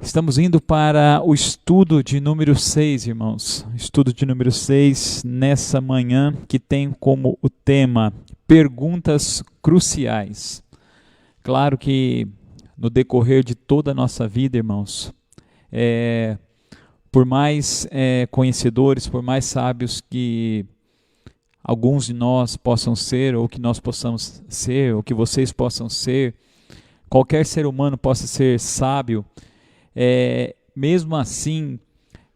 Estamos indo para o estudo de número 6, irmãos. Estudo de número 6 nessa manhã, que tem como o tema perguntas cruciais. Claro que no decorrer de toda a nossa vida, irmãos, por mais conhecedores, por mais sábios que alguns de nós possam ser, ou que nós possamos ser, ou que vocês possam ser, qualquer ser humano possa ser sábio, mesmo assim,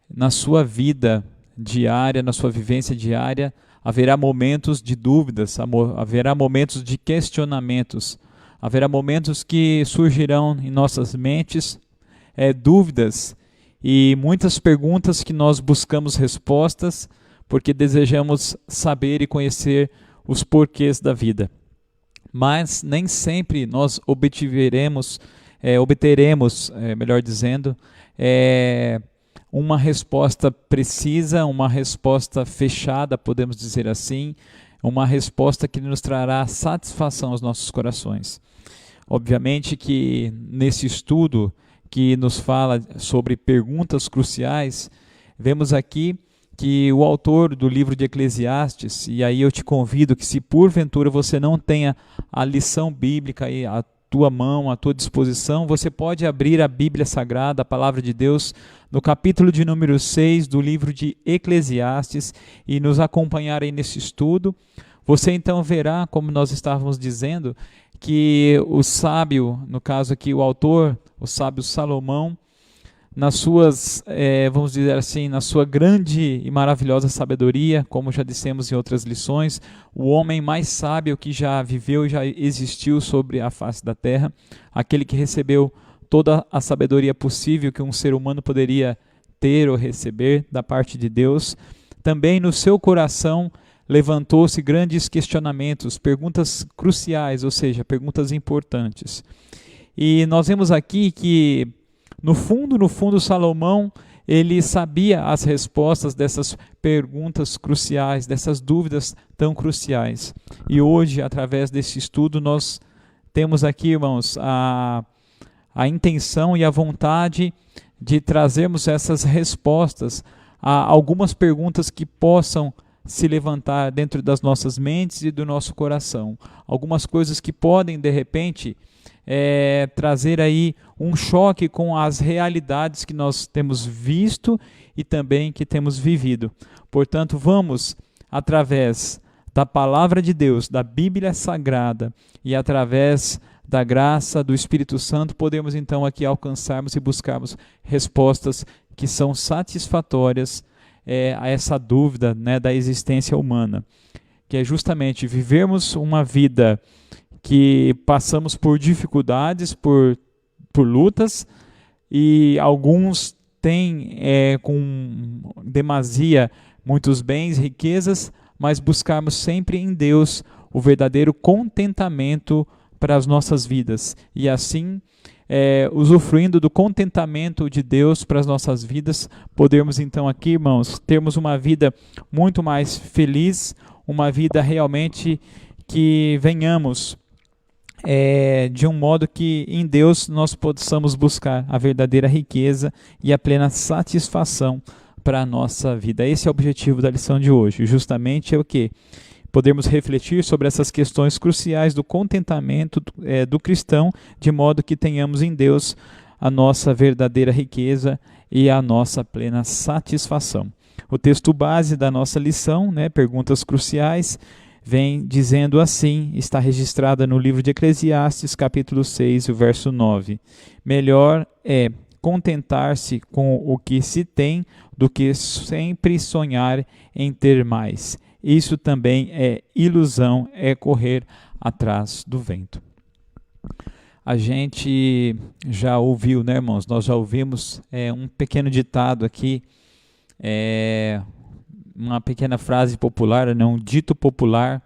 na sua vida diária, na sua vivência diária, haverá momentos de dúvidas, haverá momentos de questionamentos, haverá momentos que surgirão em nossas mentes dúvidas e muitas perguntas que nós buscamos respostas porque desejamos saber e conhecer os porquês da vida. Mas nem sempre nós obteremos, melhor dizendo, uma resposta precisa, uma resposta fechada, podemos dizer assim, uma resposta que nos trará satisfação aos nossos corações. Obviamente que nesse estudo que nos fala sobre perguntas cruciais, vemos aqui que o autor do livro de Eclesiastes, e aí eu te convido que se porventura você não tenha a lição bíblica aí à tua mão, à tua disposição, você pode abrir a Bíblia Sagrada, a Palavra de Deus, no capítulo de número 6 do livro de Eclesiastes e nos acompanhar aí nesse estudo. Você então verá, como nós estávamos dizendo, que o sábio, no caso aqui o autor, o sábio Salomão, nas suas, vamos dizer assim, na sua grande e maravilhosa sabedoria, como já dissemos em outras lições, o homem mais sábio que já viveu e já existiu sobre a face da terra, aquele que recebeu toda a sabedoria possível que um ser humano poderia ter ou receber da parte de Deus, também no seu coração levantou-se grandes questionamentos, perguntas cruciais, ou seja, perguntas importantes. E nós vemos aqui que no fundo, Salomão, ele sabia as respostas dessas perguntas cruciais, dessas dúvidas tão cruciais. E hoje, através desse estudo, nós temos aqui, irmãos, a intenção e a vontade de trazermos essas respostas a algumas perguntas que possam se levantar dentro das nossas mentes e do nosso coração. Algumas coisas que podem, de repente, trazer aí um choque com as realidades que nós temos visto e também que temos vivido. Portanto, vamos, através da Palavra de Deus, da Bíblia Sagrada e através da graça do Espírito Santo, podemos então aqui alcançarmos e buscarmos respostas que são satisfatórias a essa dúvida, né, da existência humana, que é justamente vivermos uma vida que passamos por dificuldades, por lutas, e alguns têm com demasia muitos bens, riquezas, mas buscarmos sempre em Deus o verdadeiro contentamento para as nossas vidas, e assim, usufruindo do contentamento de Deus para as nossas vidas, podermos então aqui, irmãos, termos uma vida muito mais feliz, uma vida realmente que venhamos de um modo que em Deus nós possamos buscar a verdadeira riqueza e a plena satisfação para a nossa vida. Esse é o objetivo da lição de hoje, justamente é o quê? Podemos refletir sobre essas questões cruciais do contentamento do cristão, de modo que tenhamos em Deus a nossa verdadeira riqueza e a nossa plena satisfação. O texto base da nossa lição, perguntas cruciais, vem dizendo assim, está registrada no livro de Eclesiastes, capítulo 6, o verso 9. Melhor é contentar-se com o que se tem do que sempre sonhar em ter mais. Isso também é ilusão, é correr atrás do vento. A gente já ouviu, irmãos? Nós já ouvimos um pequeno ditado aqui, uma pequena frase popular, um dito popular,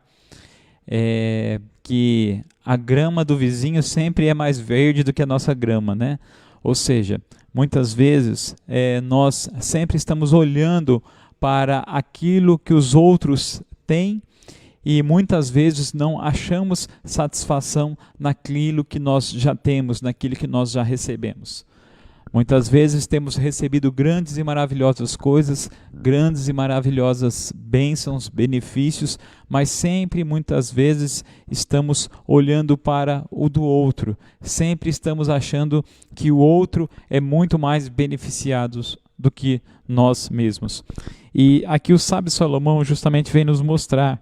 que a grama do vizinho sempre é mais verde do que a nossa grama, né? Ou seja, muitas vezes nós sempre estamos olhando para aquilo que os outros têm e muitas vezes não achamos satisfação naquilo que nós já temos, naquilo que nós já recebemos. Muitas vezes temos recebido grandes e maravilhosas coisas, grandes e maravilhosas bênçãos, benefícios, mas sempre, muitas vezes, estamos olhando para o do outro. Sempre estamos achando que o outro é muito mais beneficiado do que nós mesmos. E aqui o sábio Salomão justamente vem nos mostrar,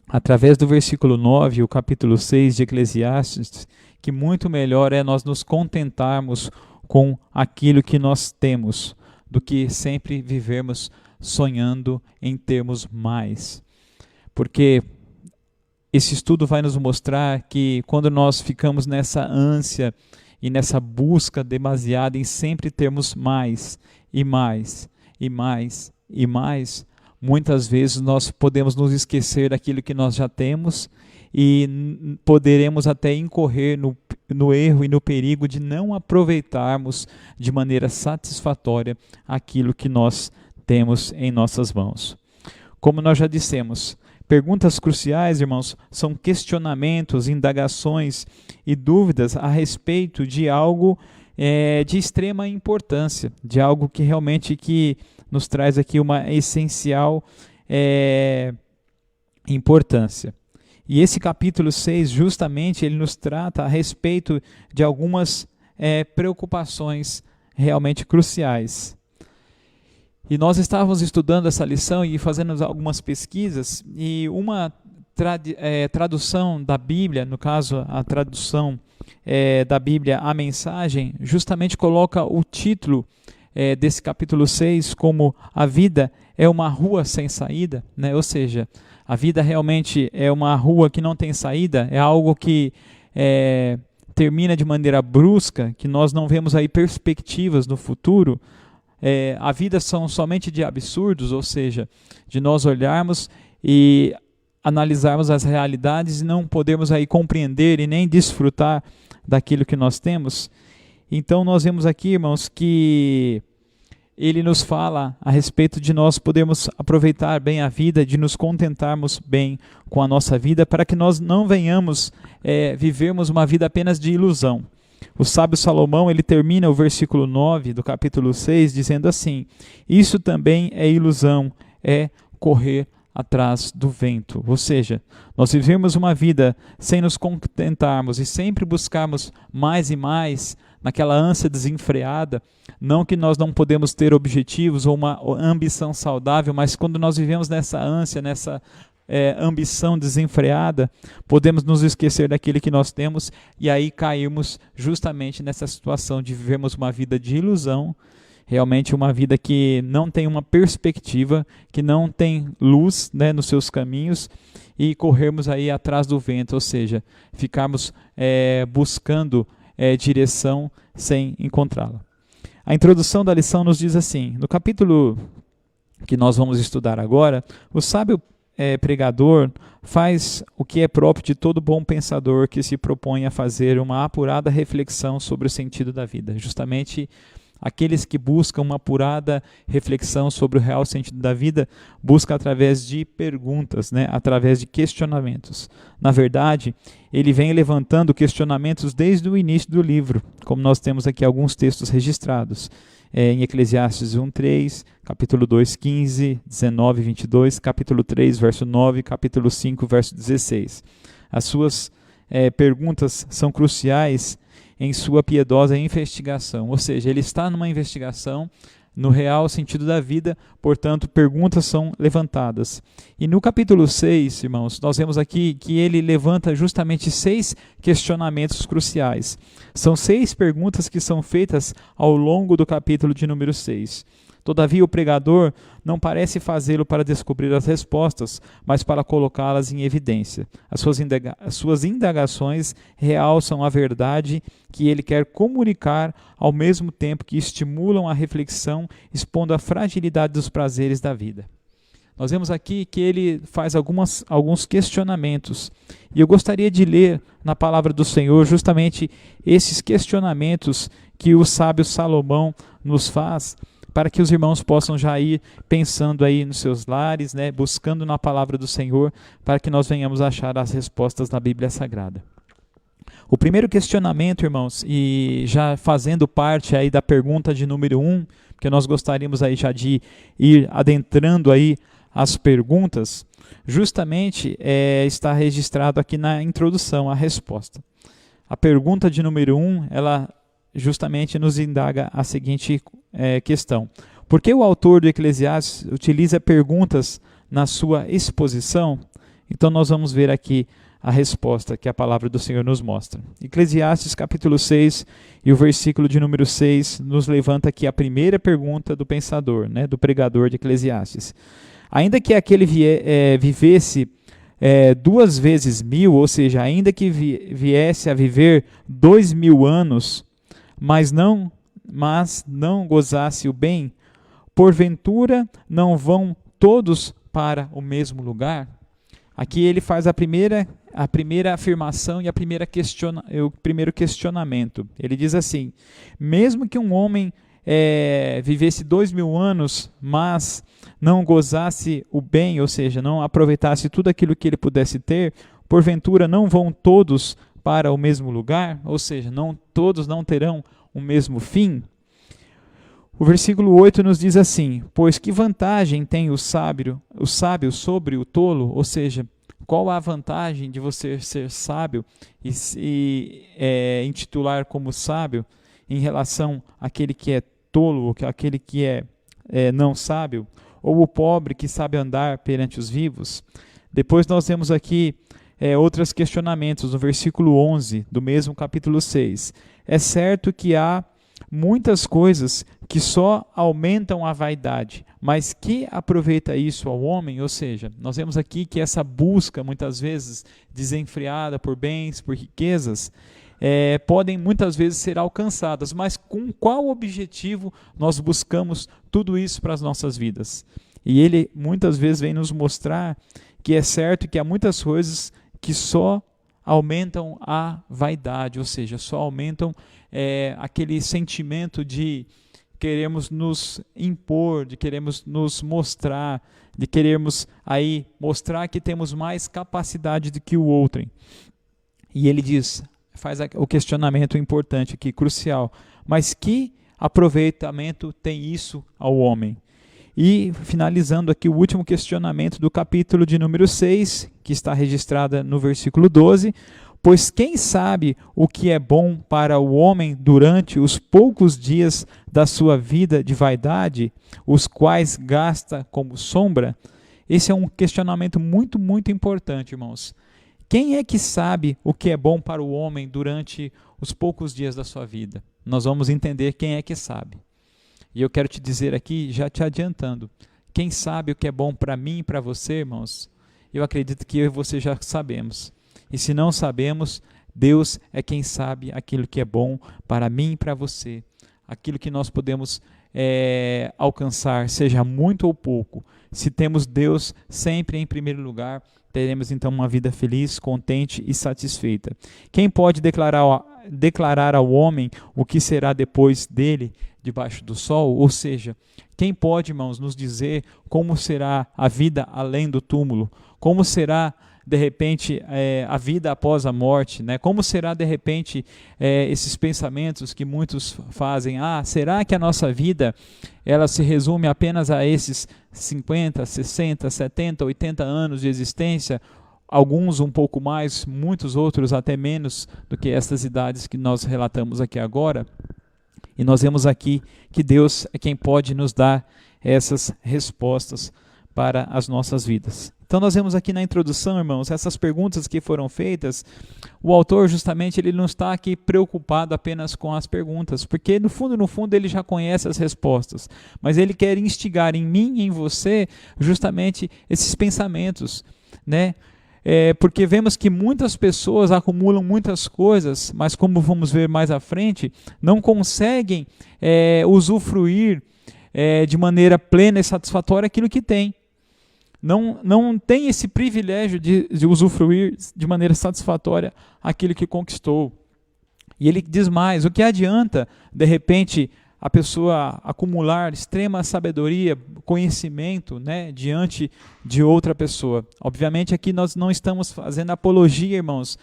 através do versículo 9, o capítulo 6 de Eclesiastes, que muito melhor é nós nos contentarmos com aquilo que nós temos, do que sempre vivermos sonhando em termos mais. Porque esse estudo vai nos mostrar que quando nós ficamos nessa ânsia e nessa busca demasiada em sempre termos mais e mais e mais e mais, muitas vezes nós podemos nos esquecer daquilo que nós já temos e poderemos até incorrer no erro e no perigo de não aproveitarmos de maneira satisfatória aquilo que nós temos em nossas mãos. Como nós já dissemos, perguntas cruciais, irmãos, são questionamentos, indagações e dúvidas a respeito de algo de extrema importância, de algo que realmente que nos traz aqui uma essencial importância. E esse capítulo 6, justamente, ele nos trata a respeito de algumas preocupações realmente cruciais. E nós estávamos estudando essa lição e fazendo algumas pesquisas, e uma tradução da Bíblia, no caso a tradução da Bíblia, a Mensagem, justamente coloca o título desse capítulo 6 como A Vida é uma Rua Sem Saída, né? Ou seja, a vida realmente é uma rua que não tem saída, é algo que termina de maneira brusca, que nós não vemos aí perspectivas no futuro. A vida são somente de absurdos, ou seja, de nós olharmos e analisarmos as realidades e não podermos aí compreender e nem desfrutar daquilo que nós temos. Então nós vemos aqui, irmãos, que ele nos fala a respeito de nós podermos aproveitar bem a vida, de nos contentarmos bem com a nossa vida, para que nós não venhamos vivermos uma vida apenas de ilusão. O sábio Salomão, ele termina o versículo 9 do capítulo 6 dizendo assim: isso também é ilusão, é correr atrás do vento. Ou seja, nós vivemos uma vida sem nos contentarmos e sempre buscarmos mais e mais, naquela ânsia desenfreada. Não que nós não podemos ter objetivos ou uma ambição saudável, mas quando nós vivemos nessa ânsia, nessa ambição desenfreada, podemos nos esquecer daquilo que nós temos e aí cairmos justamente nessa situação de vivermos uma vida de ilusão, realmente uma vida que não tem uma perspectiva, que não tem luz, né, nos seus caminhos, e corrermos aí atrás do vento, ou seja, ficarmos buscando direção sem encontrá-la. A introdução da lição nos diz assim, no capítulo que nós vamos estudar agora, o sábio pregador faz o que é próprio de todo bom pensador que se propõe a fazer uma apurada reflexão sobre o sentido da vida. Justamente aqueles que buscam uma apurada reflexão sobre o real sentido da vida, buscam através de perguntas, né? Através de questionamentos. Na verdade, ele vem levantando questionamentos desde o início do livro, como nós temos aqui alguns textos registrados. Em Eclesiastes 1:3, capítulo 2:15, 19, 22, capítulo 3, verso 9, capítulo 5, verso 16. As suas perguntas são cruciais em sua piedosa investigação, ou seja, ele está numa investigação no real sentido da vida, portanto, perguntas são levantadas. E no capítulo 6, irmãos, nós vemos aqui que ele levanta justamente 6 questionamentos cruciais. São 6 perguntas que são feitas ao longo do capítulo de número 6. Todavia, o pregador não parece fazê-lo para descobrir as respostas, mas para colocá-las em evidência. As suas indagações realçam a verdade que ele quer comunicar, ao mesmo tempo que estimulam a reflexão, expondo a fragilidade dos prazeres da vida. Nós vemos aqui que ele faz alguns questionamentos. E eu gostaria de ler na palavra do Senhor justamente esses questionamentos que o sábio Salomão nos faz, para que os irmãos possam já ir pensando aí nos seus lares, né, buscando na palavra do Senhor, para que nós venhamos achar as respostas na Bíblia Sagrada. O primeiro questionamento, irmãos, e já fazendo parte aí da pergunta de número 1, porque nós gostaríamos aí já de ir adentrando aí as perguntas, justamente está registrado aqui na introdução a resposta. A pergunta de número 1, ela justamente nos indaga a seguinte questão. Por que o autor do Eclesiastes utiliza perguntas na sua exposição? Então nós vamos ver aqui a resposta que a palavra do Senhor nos mostra. Eclesiastes capítulo 6 e o versículo de número 6 nos levanta aqui a primeira pergunta do pensador, né, do pregador de Eclesiastes. Ainda que aquele vivesse 2 vezes 1000, ou seja, ainda que viesse a viver 2000 anos, mas não gozasse o bem, porventura não vão todos para o mesmo lugar? Aqui ele faz a primeira afirmação e o primeiro questionamento. Ele diz assim: mesmo que um homem vivesse 2000 anos, mas não gozasse o bem, ou seja, não aproveitasse tudo aquilo que ele pudesse ter, porventura não vão todos para o mesmo lugar? Ou seja, todos não terão o mesmo fim? O versículo 8 nos diz assim: pois que vantagem tem o sábio sobre o tolo? Ou seja, qual a vantagem de você ser sábio e se intitular como sábio em relação àquele que é tolo, ou àquele que é não sábio? Ou o pobre que sabe andar perante os vivos? Depois nós temos aqui outros questionamentos no versículo 11 do mesmo capítulo 6. É certo que há muitas coisas que só aumentam a vaidade, mas que aproveita isso ao homem? Ou seja, nós vemos aqui que essa busca, muitas vezes desenfreada por bens, por riquezas, podem muitas vezes ser alcançadas, mas com qual objetivo nós buscamos tudo isso para as nossas vidas? E ele muitas vezes vem nos mostrar que é certo que há muitas coisas que só aumentam a vaidade, ou seja, só aumentam aquele sentimento de queremos nos impor, de queremos nos mostrar, de queremos aí mostrar que temos mais capacidade do que o outrem. E ele faz o questionamento importante aqui, crucial: mas que aproveitamento tem isso ao homem? E finalizando aqui o último questionamento do capítulo de número 6, que está registrada no versículo 12: pois quem sabe o que é bom para o homem durante os poucos dias da sua vida de vaidade, os quais gasta como sombra? Esse é um questionamento muito, muito importante, irmãos. Quem é que sabe o que é bom para o homem durante os poucos dias da sua vida? Nós vamos entender quem é que sabe. E eu quero te dizer aqui, já te adiantando, quem sabe o que é bom para mim e para você, irmãos? Eu acredito que eu e você já sabemos. E se não sabemos, Deus é quem sabe aquilo que é bom para mim e para você. Aquilo que nós podemos alcançar, seja muito ou pouco. Se temos Deus sempre em primeiro lugar, teremos então uma vida feliz, contente e satisfeita. Quem pode declarar ao homem o que será depois dele, debaixo do sol? Ou seja, quem pode, irmãos, nos dizer como será a vida além do túmulo? Como será, de repente, a vida após a morte, né? Como será, de repente, esses pensamentos que muitos fazem? Será que a nossa vida ela se resume apenas a esses 50, 60, 70, 80 anos de existência? Alguns um pouco mais, muitos outros até menos do que essas idades que nós relatamos aqui agora. E nós vemos aqui que Deus é quem pode nos dar essas respostas para as nossas vidas. Então nós vemos aqui na introdução, irmãos, essas perguntas que foram feitas. O autor justamente ele não está aqui preocupado apenas com as perguntas, porque no fundo ele já conhece as respostas, mas ele quer instigar em mim e em você justamente esses pensamentos, né? Porque vemos que muitas pessoas acumulam muitas coisas, mas como vamos ver mais à frente, não conseguem usufruir de maneira plena e satisfatória aquilo que tem. Não tem esse privilégio de usufruir de maneira satisfatória aquilo que conquistou. E ele diz mais: o que adianta, de repente, a pessoa acumular extrema sabedoria, conhecimento, né, diante de outra pessoa. Obviamente aqui nós não estamos fazendo apologia, irmãos,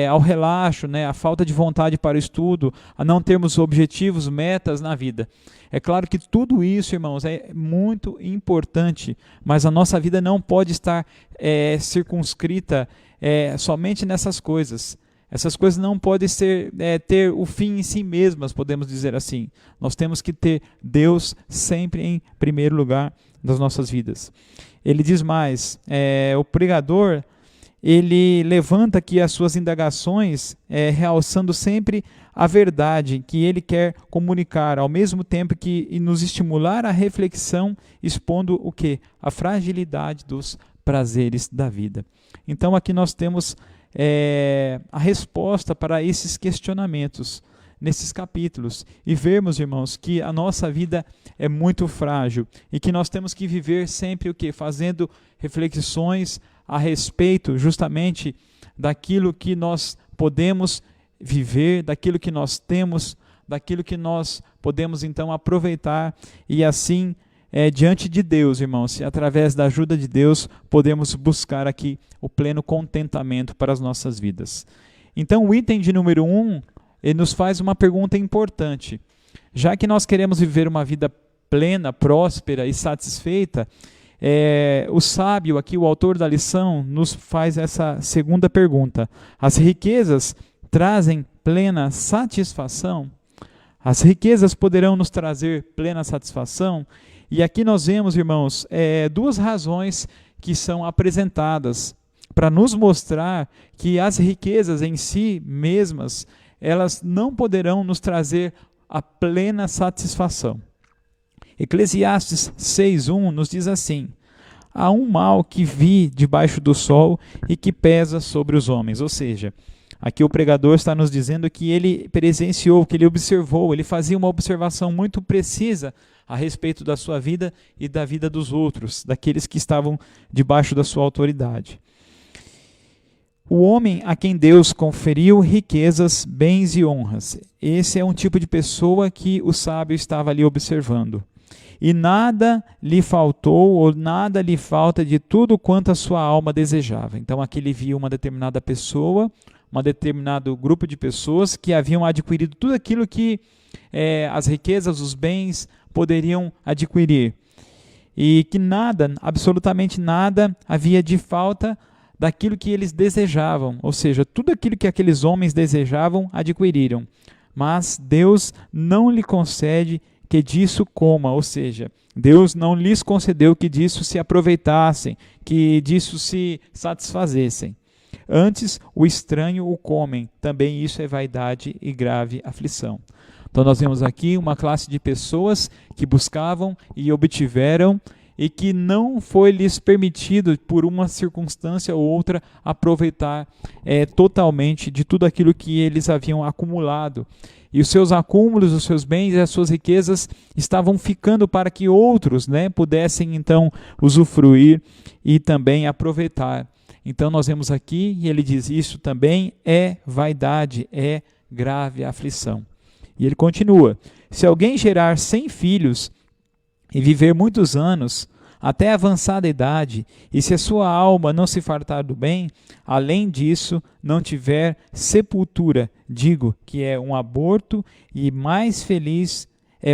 ao relaxo, né, à falta de vontade para o estudo, a não termos objetivos, metas na vida. É claro que tudo isso, irmãos, é muito importante, mas a nossa vida não pode estar circunscrita somente nessas coisas. Essas coisas não podem ter o fim em si mesmas, podemos dizer assim. Nós temos que ter Deus sempre em primeiro lugar das nossas vidas. Ele diz mais, o pregador, ele levanta aqui as suas indagações, realçando sempre a verdade que ele quer comunicar, ao mesmo tempo que nos estimular à reflexão, expondo o quê? A fragilidade dos prazeres da vida. Então aqui nós temos a resposta para esses questionamentos nesses capítulos e vermos, irmãos, que a nossa vida é muito frágil e que nós temos que viver sempre o quê? Fazendo reflexões a respeito justamente daquilo que nós podemos viver, daquilo que nós temos, daquilo que nós podemos então aproveitar e assim diante de Deus, irmãos, e através da ajuda de Deus, podemos buscar aqui o pleno contentamento para as nossas vidas. Então, o item de número 1, ele nos faz uma pergunta importante. Já que nós queremos viver uma vida plena, próspera e satisfeita, o sábio aqui, o autor da lição, nos faz essa segunda pergunta. As riquezas trazem plena satisfação? As riquezas poderão nos trazer plena satisfação? E aqui nós vemos, irmãos, duas razões que são apresentadas para nos mostrar que as riquezas em si mesmas, elas não poderão nos trazer a plena satisfação. Eclesiastes 6:1 nos diz assim: há um mal que vi debaixo do sol e que pesa sobre os homens. Ou seja, aqui o pregador está nos dizendo que ele presenciou, que ele observou, ele fazia uma observação muito precisa a respeito da sua vida e da vida dos outros, daqueles que estavam debaixo da sua autoridade. O homem a quem Deus conferiu riquezas, bens e honras. Esse é um tipo de pessoa que o sábio estava ali observando. E nada lhe faltou ou nada lhe falta de tudo quanto a sua alma desejava. Então aqui ele viu uma determinada pessoa, um determinado grupo de pessoas que haviam adquirido tudo aquilo que as riquezas, os bens poderiam adquirir. E que nada, absolutamente nada, havia de falta daquilo que eles desejavam. Ou seja, tudo aquilo que aqueles homens desejavam, adquiriram. Mas Deus não lhe concede que disso coma, ou seja, Deus não lhes concedeu que disso se aproveitassem, que disso se satisfazessem. Antes, o estranho o comem, também isso é vaidade e grave aflição. Então nós vemos aqui uma classe de pessoas que buscavam e obtiveram e que não foi lhes permitido, por uma circunstância ou outra, aproveitar totalmente de tudo aquilo que eles haviam acumulado. E os seus acúmulos, os seus bens e as suas riquezas estavam ficando para que outros pudessem então usufruir e também aproveitar. Então nós vemos aqui, e ele diz, isso também é vaidade, é grave aflição. E ele continua, se alguém gerar 100 filhos e viver muitos anos, até avançada idade, e se a sua alma não se fartar do bem, além disso, não tiver sepultura, digo que é um aborto e é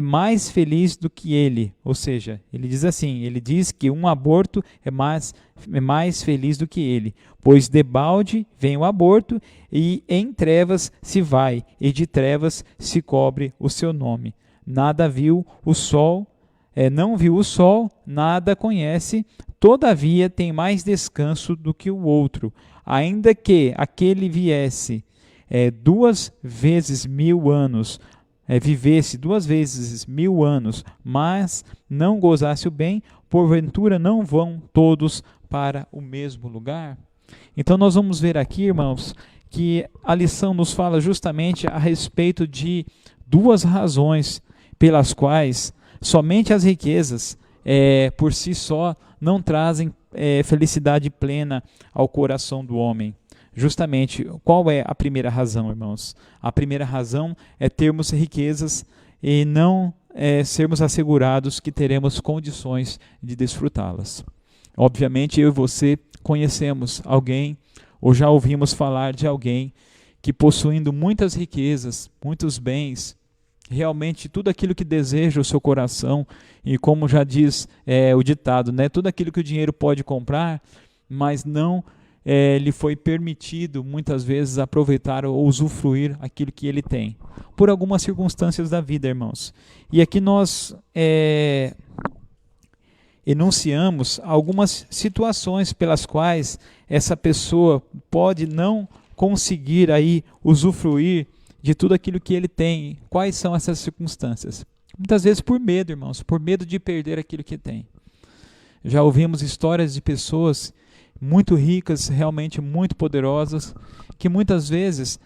mais feliz do que ele. Ou seja, ele diz assim, ele diz que um aborto é mais feliz do que ele, pois debalde vem o aborto e em trevas se vai, e de trevas se cobre o seu nome. Nada viu o sol, não viu o sol, nada conhece, todavia tem mais descanso do que o outro, ainda que aquele viesse 2 vezes 1000 anos, vivesse 2 vezes 1000 anos, mas não gozasse o bem, porventura não vão todos para o mesmo lugar? Então nós vamos ver aqui, irmãos, que a lição nos fala justamente a respeito de 2 razões pelas quais somente as riquezas por si só não trazem felicidade plena ao coração do homem. Justamente, qual é a primeira razão, irmãos? A primeira razão é termos riquezas e não sermos assegurados que teremos condições de desfrutá-las. Obviamente, eu e você conhecemos alguém, ou já ouvimos falar de alguém, que possuindo muitas riquezas, muitos bens, realmente tudo aquilo que deseja o seu coração, e como já diz o ditado, né, tudo aquilo que o dinheiro pode comprar, mas não lhe foi permitido muitas vezes aproveitar ou usufruir aquilo que ele tem, por algumas circunstâncias da vida, irmãos. E aqui nós enunciamos algumas situações pelas quais essa pessoa pode não conseguir aí usufruir de tudo aquilo que ele tem. Quais são essas circunstâncias? Muitas vezes por medo, irmãos, por medo de perder aquilo que tem. Já ouvimos histórias de pessoas muito ricas, realmente muito poderosas, que muitas vezes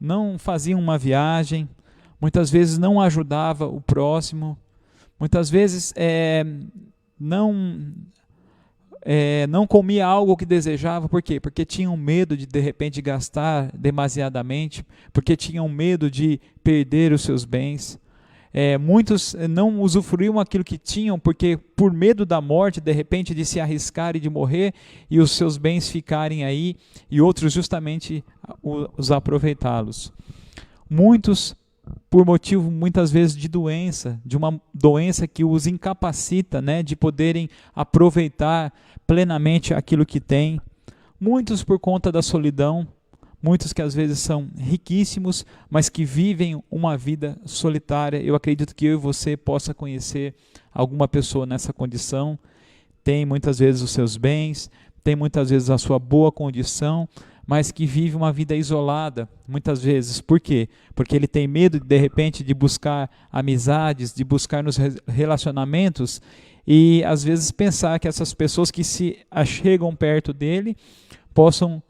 não faziam uma viagem, muitas vezes não ajudava o próximo, muitas vezes não comia algo que desejava. Por quê? Porque tinham medo de repente gastar demasiadamente, porque tinham medo de perder os seus bens. Muitos não usufruíam aquilo que tinham, porque por medo da morte, de repente de se arriscar e de morrer, e os seus bens ficarem aí, e outros justamente os aproveitá-los. Muitos por motivo muitas vezes de doença, de uma doença que os incapacita, né, de poderem aproveitar plenamente aquilo que têm. Muitos por conta da solidão, muitos que às vezes são riquíssimos, mas que vivem uma vida solitária. Eu acredito que eu e você possa conhecer alguma pessoa nessa condição. Tem muitas vezes os seus bens, tem muitas vezes a sua boa condição, mas que vive uma vida isolada, muitas vezes. Por quê? Porque ele tem medo, de repente, de buscar amizades, de buscar nos relacionamentos, e às vezes pensar que essas pessoas que se achegam perto dele possam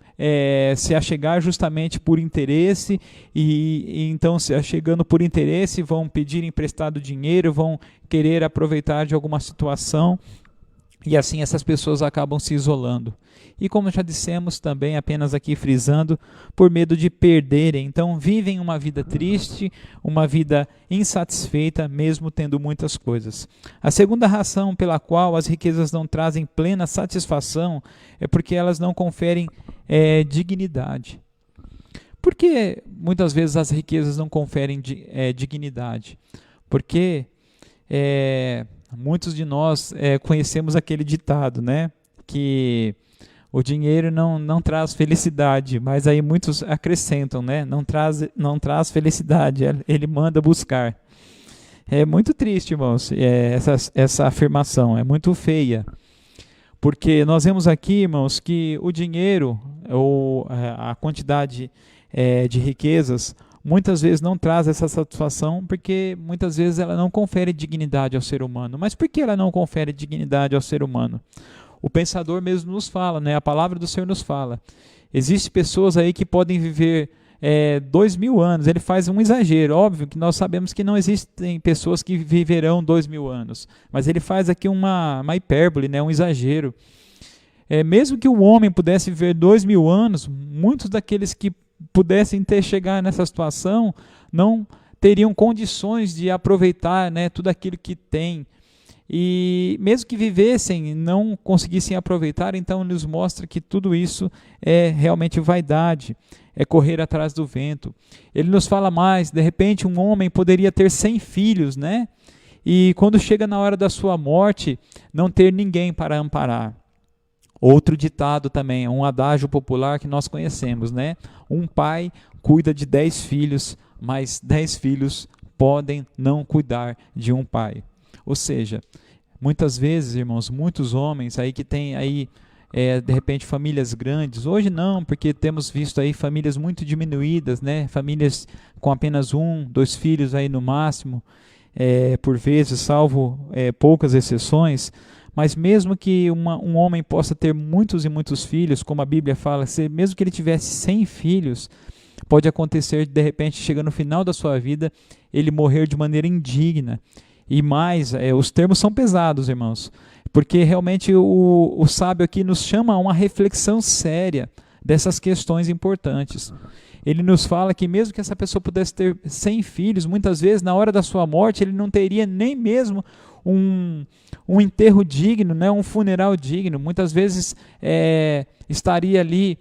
se achegar justamente por interesse, e então, se achegando por interesse, vão pedir emprestado dinheiro, vão querer aproveitar de alguma situação, e assim essas pessoas acabam se isolando. E como já dissemos também, apenas aqui frisando, por medo de perderem. Então vivem uma vida triste, uma vida insatisfeita, mesmo tendo muitas coisas. A segunda razão pela qual as riquezas não trazem plena satisfação é porque elas não conferem dignidade. Por que muitas vezes as riquezas não conferem dignidade? Porque muitos de nós conhecemos aquele ditado, né, que o dinheiro não traz felicidade, mas aí muitos acrescentam, né, não traz felicidade, ele manda buscar. É muito triste, irmãos, essa afirmação, é muito feia, porque nós vemos aqui, irmãos, que o dinheiro, ou a quantidade de riquezas, muitas vezes não traz essa satisfação, porque muitas vezes ela não confere dignidade ao ser humano. Mas por que ela não confere dignidade ao ser humano? O pensador mesmo nos fala, né? A palavra do Senhor nos fala. Existem pessoas aí que podem viver 2.000 anos. Ele faz um exagero. Óbvio que nós sabemos que não existem pessoas que viverão 2.000 anos. Mas ele faz aqui uma hipérbole, né? Um exagero. Mesmo que o homem pudesse viver 2.000 anos, muitos daqueles que pudessem chegar nessa situação não teriam condições de aproveitar, né, tudo aquilo que tem. E mesmo que vivessem, não conseguissem aproveitar, então nos mostra que tudo isso é realmente vaidade, é correr atrás do vento. Ele nos fala mais, de repente um homem poderia ter 100 filhos, né? E quando chega na hora da sua morte, não ter ninguém para amparar. Outro ditado também, um adágio popular que nós conhecemos, né? Um pai cuida de 10 filhos, mas 10 filhos podem não cuidar de um pai. Ou seja, muitas vezes, irmãos, muitos homens aí que têm aí, de repente, famílias grandes. Hoje não, porque temos visto aí famílias muito diminuídas, né? Famílias com apenas 1, 2 filhos aí no máximo, por vezes, salvo poucas exceções. Mas mesmo que um homem possa ter muitos e muitos filhos, como a Bíblia fala, mesmo que ele tivesse 100 filhos, pode acontecer, de repente, chegando no final da sua vida, ele morrer de maneira indigna. E mais, os termos são pesados, irmãos, porque realmente o sábio aqui nos chama a uma reflexão séria dessas questões importantes. Ele nos fala que mesmo que essa pessoa pudesse ter 100 filhos, muitas vezes na hora da sua morte ele não teria nem mesmo um enterro digno, né, um funeral digno. Muitas vezes estaria ali,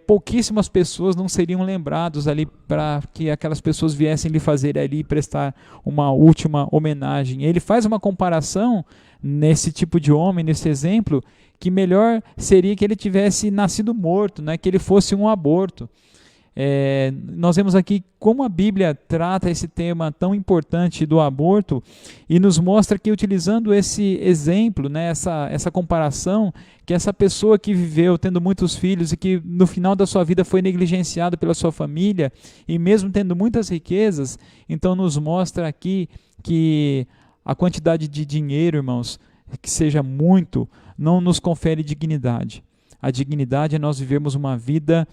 pouquíssimas pessoas não seriam lembrados ali para que aquelas pessoas viessem lhe fazer ali prestar uma última homenagem. Ele faz uma comparação nesse tipo de homem, nesse exemplo, que melhor seria que ele tivesse nascido morto, né, que ele fosse um aborto. Nós vemos aqui como a Bíblia trata esse tema tão importante do aborto e nos mostra que, utilizando esse exemplo, né, essa comparação, que essa pessoa que viveu tendo muitos filhos e que no final da sua vida foi negligenciada pela sua família e mesmo tendo muitas riquezas, então nos mostra aqui que a quantidade de dinheiro, irmãos, que seja muito, não nos confere dignidade. A dignidade é nós vivermos uma vida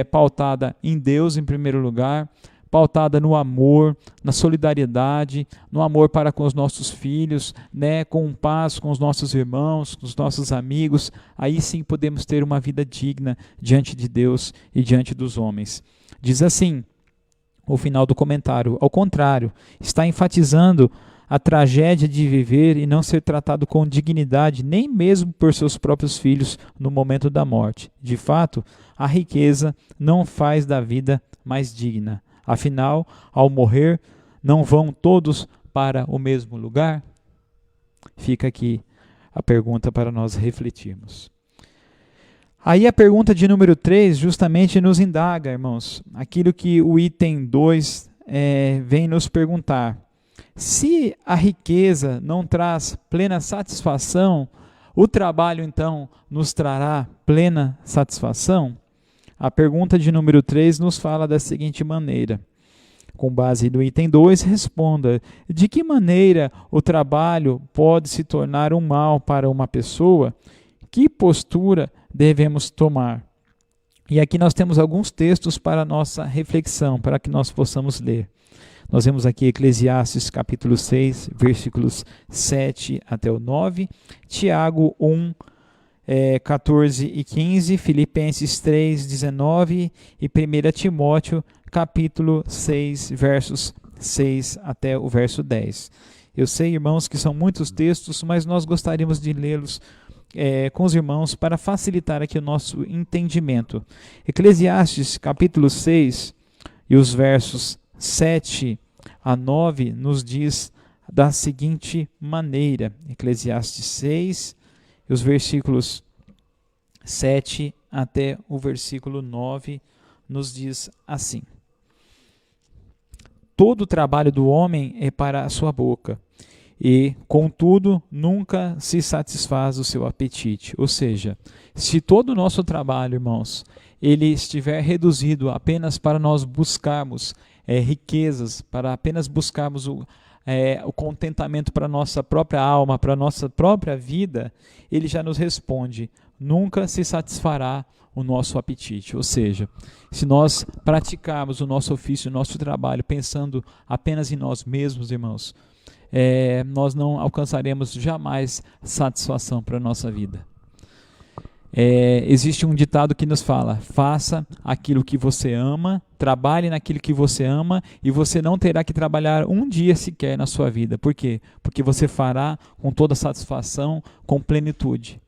pautada em Deus em primeiro lugar, pautada no amor, na solidariedade, no amor para com os nossos filhos, né, com paz com os nossos irmãos, com os nossos amigos. Aí sim podemos ter uma vida digna diante de Deus e diante dos homens. Diz assim o final do comentário: ao contrário, está enfatizando a tragédia de viver e não ser tratado com dignidade, nem mesmo por seus próprios filhos no momento da morte. De fato, a riqueza não faz da vida mais digna. Afinal, ao morrer, não vão todos para o mesmo lugar? Fica aqui a pergunta para nós refletirmos. Aí a pergunta de número 3 justamente nos indaga, irmãos, aquilo que o item 2 vem nos perguntar. Se a riqueza não traz plena satisfação, o trabalho então nos trará plena satisfação? A pergunta de número 3 nos fala da seguinte maneira: com base no item 2, responda: de que maneira o trabalho pode se tornar um mal para uma pessoa? Que postura devemos tomar? E aqui nós temos alguns textos para nossa reflexão, para que nós possamos ler. Nós vemos aqui Eclesiastes capítulo 6, versículos 7 até o 9, Tiago 1, 14 e 15, Filipenses 3, 19 e 1 Timóteo capítulo 6, versos 6 até o verso 10. Eu sei, irmãos, que são muitos textos, mas nós gostaríamos de lê-los com os irmãos para facilitar aqui o nosso entendimento. Eclesiastes capítulo 6 e os versos 7 a 9 nos diz da seguinte maneira: Eclesiastes 6, os versículos 7 até o versículo 9 nos diz assim: todo o trabalho do homem é para a sua boca, e, contudo, nunca se satisfaz o seu apetite. Ou seja, se todo o nosso trabalho, irmãos, ele estiver reduzido apenas para nós buscarmos riquezas, para apenas buscarmos o contentamento para a nossa própria alma, para a nossa própria vida, ele já nos responde: nunca se satisfará o nosso apetite. Ou seja, se nós praticarmos o nosso ofício, o nosso trabalho, pensando apenas em nós mesmos, irmãos, nós não alcançaremos jamais satisfação para a nossa vida. Existe um ditado que nos fala: faça aquilo que você ama, trabalhe naquilo que você ama, e você não terá que trabalhar um dia sequer na sua vida. Por quê? Porque você fará com toda satisfação, com plenitude.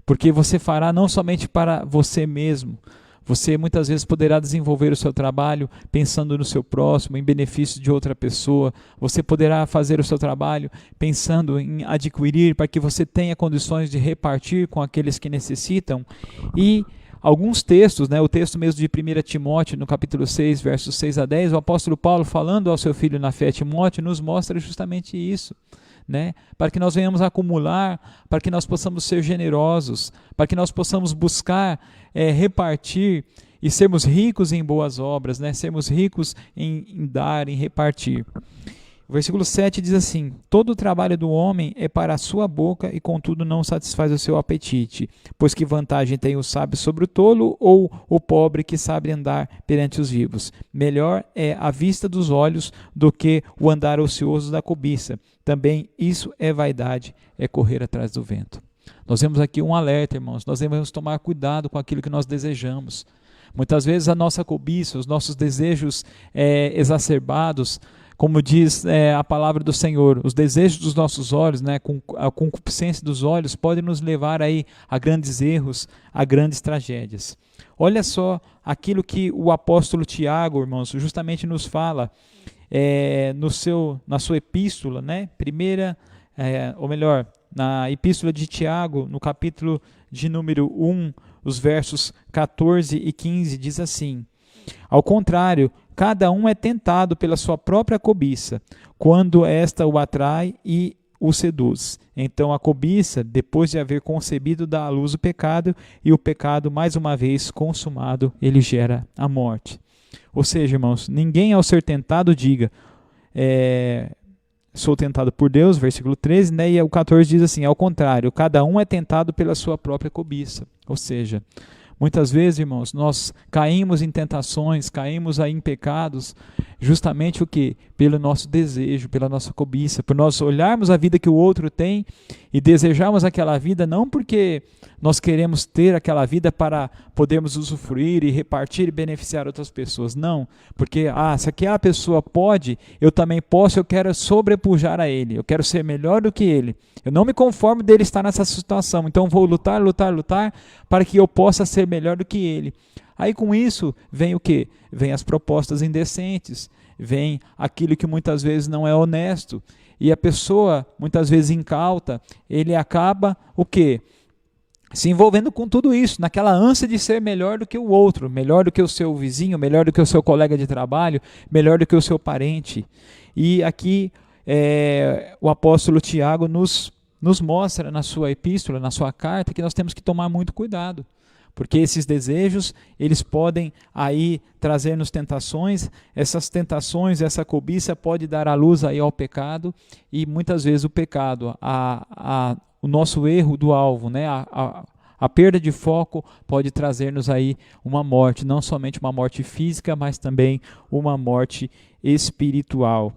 Porque você fará não somente para você mesmo. Você muitas vezes poderá desenvolver o seu trabalho pensando no seu próximo, em benefício de outra pessoa. Você poderá fazer o seu trabalho pensando em adquirir para que você tenha condições de repartir com aqueles que necessitam. E alguns textos, o texto mesmo de 1 Timóteo, no capítulo 6, versos 6 a 10, o apóstolo Paulo, falando ao seu filho na fé, Timóteo, nos mostra justamente isso. Para que nós venhamos a acumular, para que nós possamos ser generosos, para que nós possamos buscar repartir e sermos ricos em boas obras, sermos ricos em dar, em repartir. O versículo 7 diz assim: todo o trabalho do homem é para a sua boca, e contudo não satisfaz o seu apetite. Pois que vantagem tem o sábio sobre o tolo, ou o pobre que sabe andar perante os vivos? Melhor é a vista dos olhos do que o andar ocioso da cobiça. Também isso é vaidade, é correr atrás do vento. Nós vemos aqui um alerta, irmãos. Nós devemos tomar cuidado com aquilo que nós desejamos. Muitas vezes a nossa cobiça, os nossos desejos exacerbados, como diz a palavra do Senhor, os desejos dos nossos olhos, né, a concupiscência dos olhos, podem nos levar aí a grandes erros, a grandes tragédias. Olha só aquilo que o apóstolo Tiago, irmãos, justamente nos fala na sua epístola, né, na epístola de Tiago, no capítulo de número 1, os versos 14 e 15, diz assim: ao contrário, cada um é tentado pela sua própria cobiça, quando esta o atrai e o seduz. Então a cobiça, depois de haver concebido, dá à luz o pecado, e o pecado, mais uma vez consumado, ele gera a morte. Ou seja, irmãos, ninguém ao ser tentado diga, sou tentado por Deus, versículo 13, né? E o 14 diz assim, ao contrário, cada um é tentado pela sua própria cobiça. Ou seja, muitas vezes, irmãos, nós caímos em tentações, caímos aí em pecados, justamente o quê? Pelo nosso desejo, pela nossa cobiça, por nós olharmos a vida que o outro tem e desejarmos aquela vida, não porque nós queremos ter aquela vida para podermos usufruir e repartir e beneficiar outras pessoas. Não, porque se aquela pessoa pode, eu também posso, eu quero sobrepujar a ele, eu quero ser melhor do que ele. Eu não me conformo dele estar nessa situação, então vou lutar para que eu possa ser melhor do que ele. Aí com isso vem o quê? Vem as propostas indecentes, vem aquilo que muitas vezes não é honesto. E a pessoa, muitas vezes incauta, ele acaba o quê? Se envolvendo com tudo isso, naquela ânsia de ser melhor do que o outro, melhor do que o seu vizinho, melhor do que o seu colega de trabalho, melhor do que o seu parente. E aqui o apóstolo Tiago nos mostra na sua epístola, na sua carta, que nós temos que tomar muito cuidado. Porque esses desejos, eles podem aí trazer-nos tentações, essas tentações, essa cobiça pode dar à luz aí ao pecado, e muitas vezes o pecado, o nosso erro do alvo, né? A perda de foco pode trazer-nos aí uma morte, não somente uma morte física, mas também uma morte espiritual.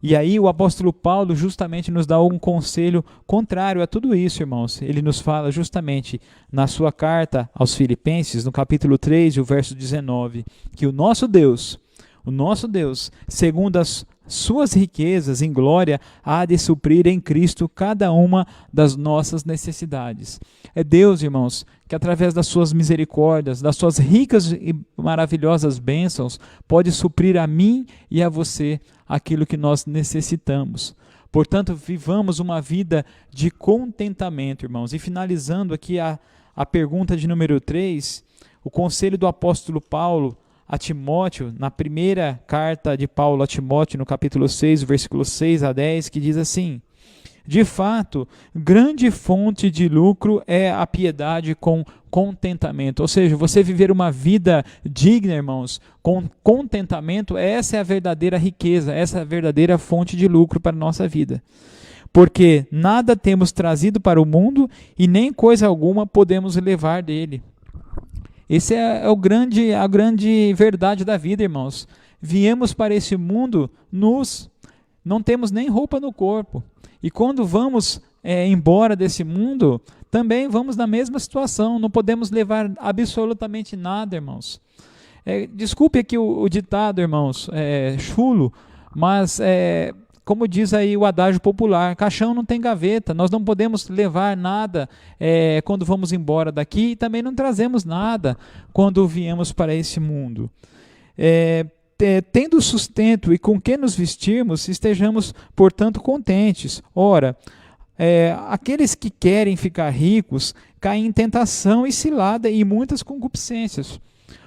E aí o apóstolo Paulo justamente nos dá um conselho contrário a tudo isso, irmãos. Ele nos fala justamente na sua carta aos Filipenses, no capítulo 3, o verso 19, que o nosso Deus, segundo as suas riquezas em glória, há de suprir em Cristo cada uma das nossas necessidades. É Deus, irmãos, que através das suas misericórdias, das suas ricas e maravilhosas bênçãos, pode suprir a mim e a você aquilo que nós necessitamos. Portanto, vivamos uma vida de contentamento, irmãos. E finalizando aqui a pergunta de número 3, o conselho do apóstolo Paulo a Timóteo, na primeira carta de Paulo a Timóteo, no capítulo 6, versículos 6 a 10, que diz assim: de fato, grande fonte de lucro é a piedade com contentamento. Ou seja, você viver uma vida digna, irmãos, com contentamento, essa é a verdadeira riqueza, essa é a verdadeira fonte de lucro para a nossa vida. Porque nada temos trazido para o mundo e nem coisa alguma podemos levar dele. Essa é a grande verdade da vida, irmãos. Viemos para esse mundo nus, não temos nem roupa no corpo. E quando vamos embora desse mundo, também vamos na mesma situação, não podemos levar absolutamente nada, irmãos. Desculpe aqui o ditado, irmãos, chulo, mas como diz aí o adágio popular, caixão não tem gaveta, nós não podemos levar nada quando vamos embora daqui e também não trazemos nada quando viemos para esse mundo. Tendo sustento e com que nos vestirmos, estejamos, portanto, contentes. Ora, aqueles que querem ficar ricos caem em tentação e cilada e muitas concupiscências.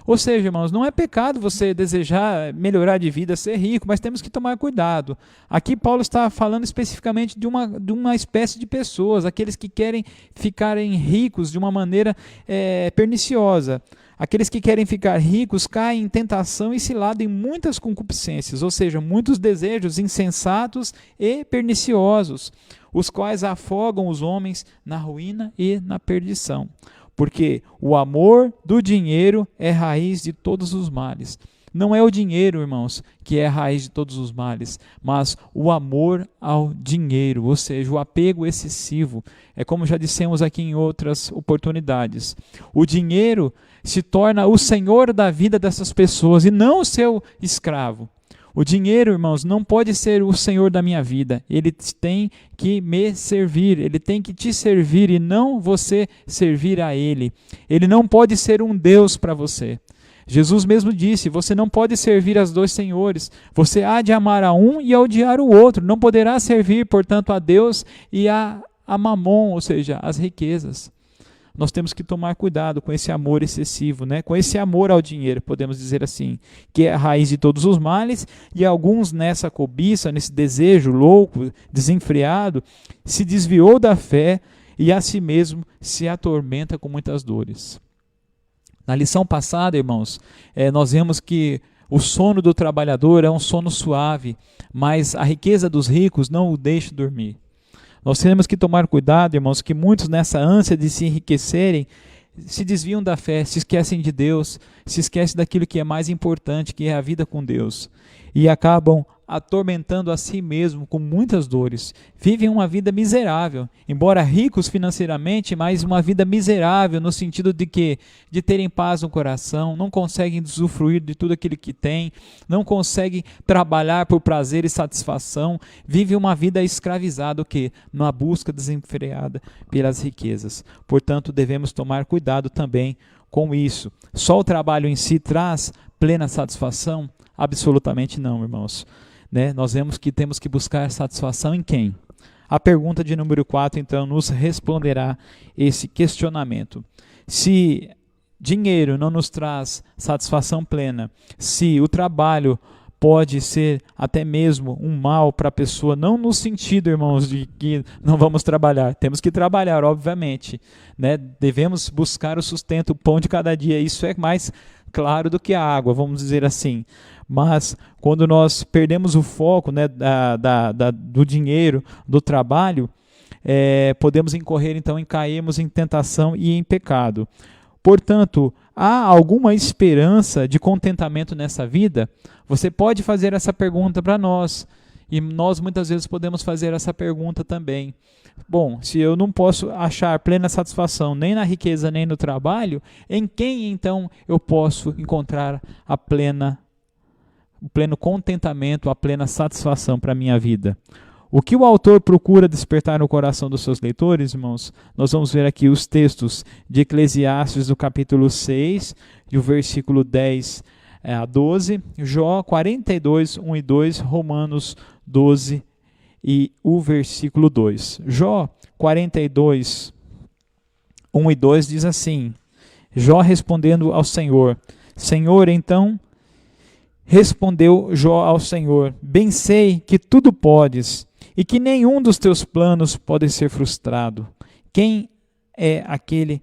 Ou seja, irmãos, não é pecado você desejar melhorar de vida, ser rico, mas temos que tomar cuidado. Aqui Paulo está falando especificamente de uma espécie de pessoas, aqueles que querem ficarem ricos de uma maneira perniciosa. Aqueles que querem ficar ricos caem em tentação e cilada em muitas concupiscências, ou seja, muitos desejos insensatos e perniciosos, os quais afogam os homens na ruína e na perdição. Porque o amor do dinheiro é raiz de todos os males. Não é o dinheiro, irmãos, que é a raiz de todos os males, mas o amor ao dinheiro, ou seja, o apego excessivo. É como já dissemos aqui em outras oportunidades. O dinheiro se torna o senhor da vida dessas pessoas e não o seu escravo. O dinheiro, irmãos, não pode ser o senhor da minha vida. Ele tem que me servir, ele tem que te servir e não você servir a ele. Ele não pode ser um Deus para você. Jesus mesmo disse, você não pode servir aos dois senhores. Você há de amar a um e odiar o outro. Não poderá servir, portanto, a Deus e a mamon, ou seja, as riquezas. Nós temos que tomar cuidado com esse amor excessivo, né? Com esse amor ao dinheiro, podemos dizer assim, que é a raiz de todos os males, e alguns nessa cobiça, nesse desejo louco, desenfreado, se desviou da fé e a si mesmo se atormenta com muitas dores. Na lição passada, irmãos, nós vemos que o sono do trabalhador é um sono suave, mas a riqueza dos ricos não o deixa dormir. Nós temos que tomar cuidado, irmãos, que muitos nessa ânsia de se enriquecerem se desviam da fé, se esquecem de Deus, se esquecem daquilo que é mais importante, que é a vida com Deus, e acabam atormentando a si mesmo com muitas dores. Vivem uma vida miserável, embora ricos financeiramente, mas uma vida miserável no sentido de que de terem paz no coração, não conseguem usufruir de tudo aquilo que têm, não conseguem trabalhar por prazer e satisfação, vivem uma vida escravizada, o quê? Numa busca desenfreada pelas riquezas. Portanto, devemos tomar cuidado também com isso. Só o trabalho em si traz plena satisfação? Absolutamente não, irmãos. Nós vemos que temos que buscar satisfação em quem? A pergunta de número 4, então, nos responderá esse questionamento. Se dinheiro não nos traz satisfação plena, se o trabalho pode ser até mesmo um mal para a pessoa, não no sentido, irmãos, de que não vamos trabalhar, temos que trabalhar, obviamente, devemos buscar o sustento, o pão de cada dia, isso é mais claro do que a água, vamos dizer assim. Mas quando nós perdemos o foco do dinheiro, do trabalho, podemos incorrer então em cairmos em tentação e em pecado. Portanto, há alguma esperança de contentamento nessa vida? Você pode fazer essa pergunta para nós, e nós muitas vezes podemos fazer essa pergunta também. Bom, se eu não posso achar plena satisfação nem na riqueza nem no trabalho, em quem então eu posso encontrar o pleno contentamento, a plena satisfação para a minha vida? O que o autor procura despertar no coração dos seus leitores, irmãos? Nós vamos ver aqui os textos de Eclesiastes, do capítulo 6, e o versículo 10 a 12, Jó 42, 1 e 2, Romanos 12 e o versículo 2. Jó 42, 1 e 2 diz assim, Jó respondendo ao Senhor, Senhor, então respondeu Jó ao Senhor, bem sei que tudo podes e que nenhum dos teus planos pode ser frustrado. Quem é aquele,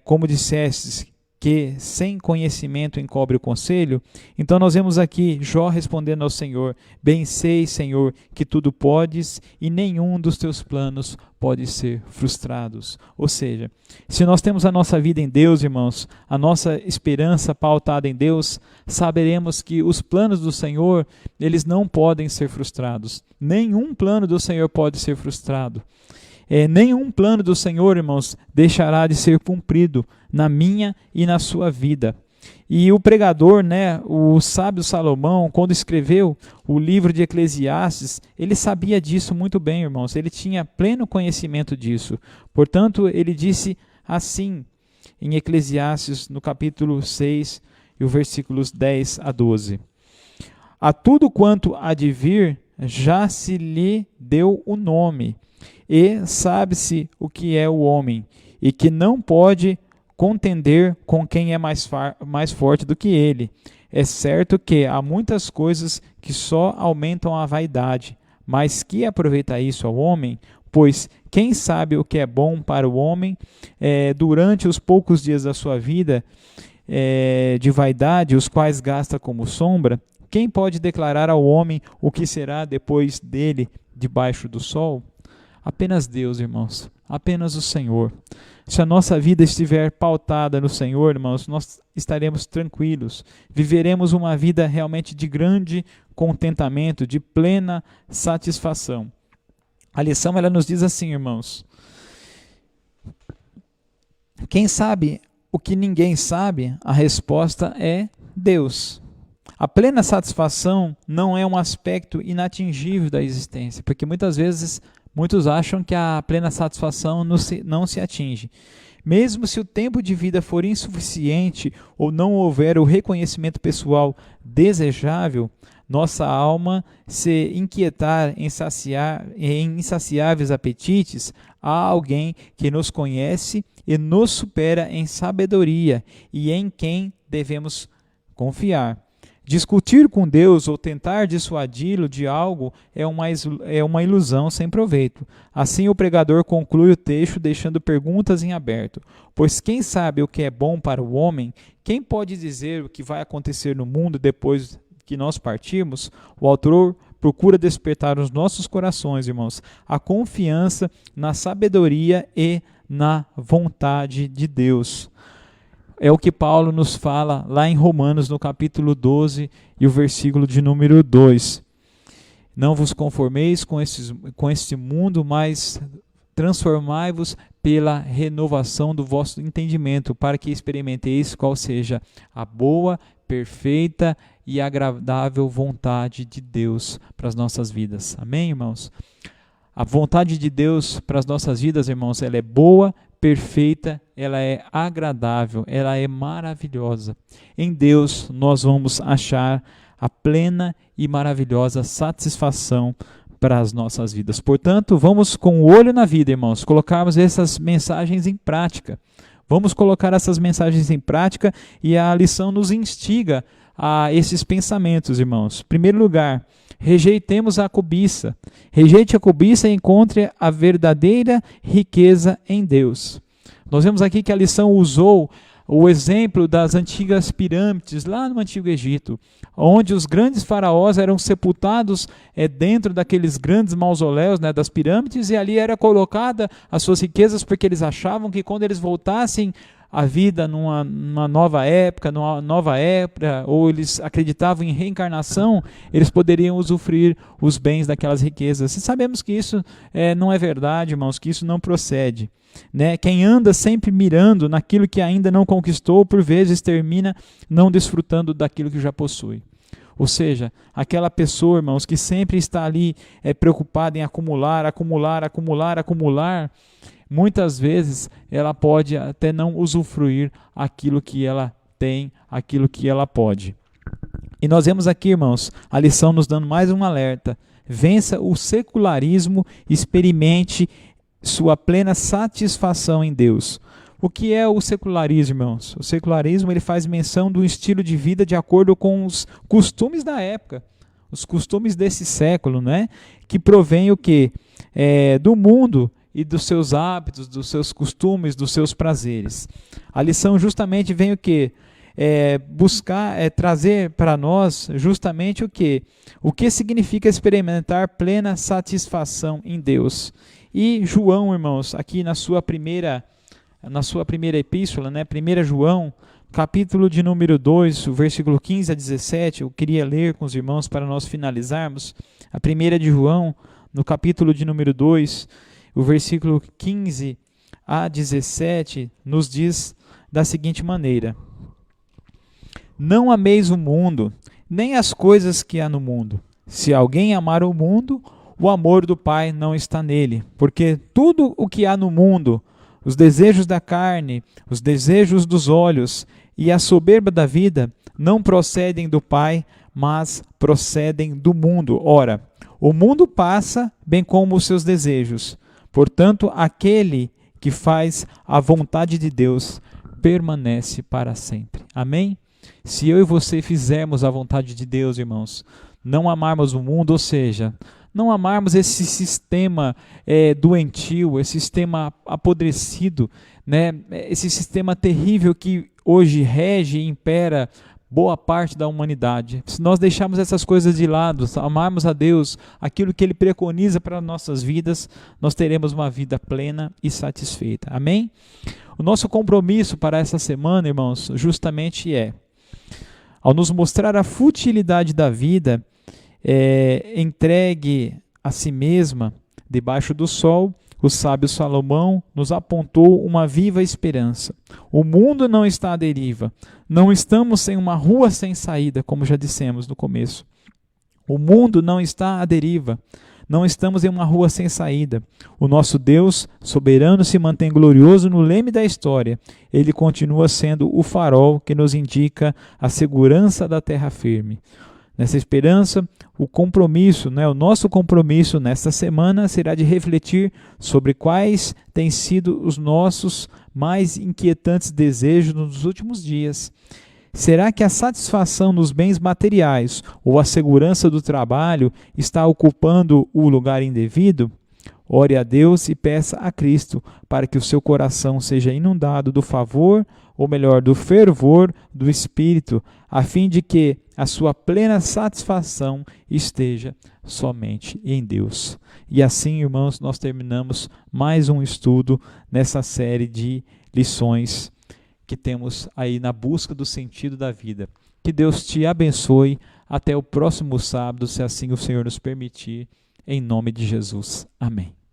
como dissestes, que sem conhecimento encobre o conselho? Então nós vemos aqui Jó respondendo ao Senhor, bem sei, Senhor, que tudo podes e nenhum dos teus planos pode ser frustrados. Ou seja, se nós temos a nossa vida em Deus, irmãos, a nossa esperança pautada em Deus, saberemos que os planos do Senhor, eles não podem ser frustrados. Nenhum plano do Senhor pode ser frustrado. Nenhum plano do Senhor, irmãos, deixará de ser cumprido na minha e na sua vida. E o pregador, o sábio Salomão, quando escreveu o livro de Eclesiastes, ele sabia disso muito bem, irmãos. Ele tinha pleno conhecimento disso. Portanto, ele disse assim, em Eclesiastes, no capítulo 6, e os versículos 10 a 12. A tudo quanto há de vir, já se lhe deu o nome, e sabe-se o que é o homem, e que não pode contender com quem é mais forte do que ele. É certo que há muitas coisas que só aumentam a vaidade, mas que aproveita isso ao homem? Pois quem sabe o que é bom para o homem durante os poucos dias da sua vida de vaidade, os quais gasta como sombra? Quem pode declarar ao homem o que será depois dele debaixo do sol? Apenas Deus, irmãos. apenas o Senhor. Se a nossa vida estiver pautada no Senhor, irmãos, nós estaremos tranquilos, viveremos uma vida realmente de grande contentamento, de plena satisfação. A lição ela nos diz assim, irmãos: quem sabe o que ninguém sabe? A resposta é Deus. A plena satisfação não é um aspecto inatingível da existência, porque muitas vezes muitos acham que a plena satisfação não se atinge. Mesmo se o tempo de vida for insuficiente ou não houver o reconhecimento pessoal desejável, nossa alma se inquietar em insaciáveis apetites, há alguém que nos conhece e nos supera em sabedoria e em quem devemos confiar. Discutir com Deus ou tentar dissuadi-lo de algo é uma ilusão sem proveito. Assim o pregador conclui o texto deixando perguntas em aberto. Pois quem sabe o que é bom para o homem? Quem pode dizer o que vai acontecer no mundo depois que nós partirmos? O autor procura despertar nos nossos corações, irmãos, a confiança na sabedoria e na vontade de Deus. É o que Paulo nos fala lá em Romanos, no capítulo 12 e o versículo de número 2. Não vos conformeis com este mundo, mas transformai-vos pela renovação do vosso entendimento, para que experimenteis qual seja a boa, perfeita e agradável vontade de Deus para as nossas vidas. Amém, irmãos? A vontade de Deus para as nossas vidas, irmãos, ela é boa, perfeita, ela é agradável, ela é maravilhosa. Em Deus nós vamos achar a plena e maravilhosa satisfação para as nossas vidas. Portanto, vamos com o olho na vida, irmãos, colocarmos essas mensagens em prática. Vamos colocar essas mensagens em prática e a lição nos instiga a esses pensamentos, irmãos. Em primeiro lugar, rejeitemos a cobiça. Rejeite a cobiça e encontre a verdadeira riqueza em Deus. Nós vemos aqui que a lição usou o exemplo das antigas pirâmides lá no Antigo Egito, onde os grandes faraós eram sepultados dentro daqueles grandes mausoléus, das pirâmides, e ali era colocada as suas riquezas, porque eles achavam que quando eles voltassem a vida numa nova época, ou eles acreditavam em reencarnação, eles poderiam usufruir os bens daquelas riquezas. E sabemos que isso não é verdade, irmãos, que isso não procede. Quem anda sempre mirando naquilo que ainda não conquistou, por vezes termina não desfrutando daquilo que já possui. Ou seja, aquela pessoa, irmãos, que sempre está ali preocupada em acumular, muitas vezes ela pode até não usufruir aquilo que ela tem, aquilo que ela pode. E nós vemos aqui, irmãos, a lição nos dando mais um alerta. Vença o secularismo, experimente sua plena satisfação em Deus. O que é o secularismo, irmãos? O secularismo ele faz menção do estilo de vida de acordo com os costumes da época, os costumes desse século, que provém o quê? Do mundo e dos seus hábitos, dos seus costumes, dos seus prazeres. A lição justamente vem o quê? Trazer para nós justamente o quê? O que significa experimentar plena satisfação em Deus. E João, irmãos, aqui na sua primeira epístola, 1 João, capítulo de número 2, o versículo 15 a 17, eu queria ler com os irmãos para nós finalizarmos. A primeira de João, no capítulo de número 2, o versículo 15 a 17, nos diz da seguinte maneira: não ameis o mundo, nem as coisas que há no mundo. Se alguém amar o mundo, o amor do Pai não está nele, porque tudo o que há no mundo, os desejos da carne, os desejos dos olhos e a soberba da vida, não procedem do Pai, mas procedem do mundo. Ora, o mundo passa, bem como os seus desejos. Portanto, aquele que faz a vontade de Deus permanece para sempre. Amém? Se eu e você fizermos a vontade de Deus, irmãos, não amarmos o mundo, ou seja, não amarmos esse sistema doentio, esse sistema apodrecido, esse sistema terrível que hoje rege e impera boa parte da humanidade. Se nós deixarmos essas coisas de lado, amarmos a Deus, aquilo que Ele preconiza para nossas vidas, nós teremos uma vida plena e satisfeita. Amém? O nosso compromisso para essa semana, irmãos, justamente ao nos mostrar a futilidade da vida, entregue a si mesma debaixo do sol, o sábio Salomão nos apontou uma viva esperança. O mundo não está à deriva. Não estamos em uma rua sem saída, como já dissemos no começo. O mundo não está à deriva. Não estamos em uma rua sem saída. O nosso Deus soberano se mantém glorioso no leme da história. Ele continua sendo o farol que nos indica a segurança da terra firme. Nessa esperança, o nosso compromisso nesta semana será de refletir sobre quais têm sido os nossos mais inquietantes desejos nos últimos dias. Será que a satisfação nos bens materiais ou a segurança do trabalho está ocupando o lugar indevido? Ore a Deus e peça a Cristo para que o seu coração seja inundado do favor, ou melhor, do fervor do Espírito, a fim de que a sua plena satisfação esteja somente em Deus. E assim, irmãos, nós terminamos mais um estudo nessa série de lições que temos aí na busca do sentido da vida. Que Deus te abençoe. Até o próximo sábado, se assim o Senhor nos permitir. Em nome de Jesus. Amém.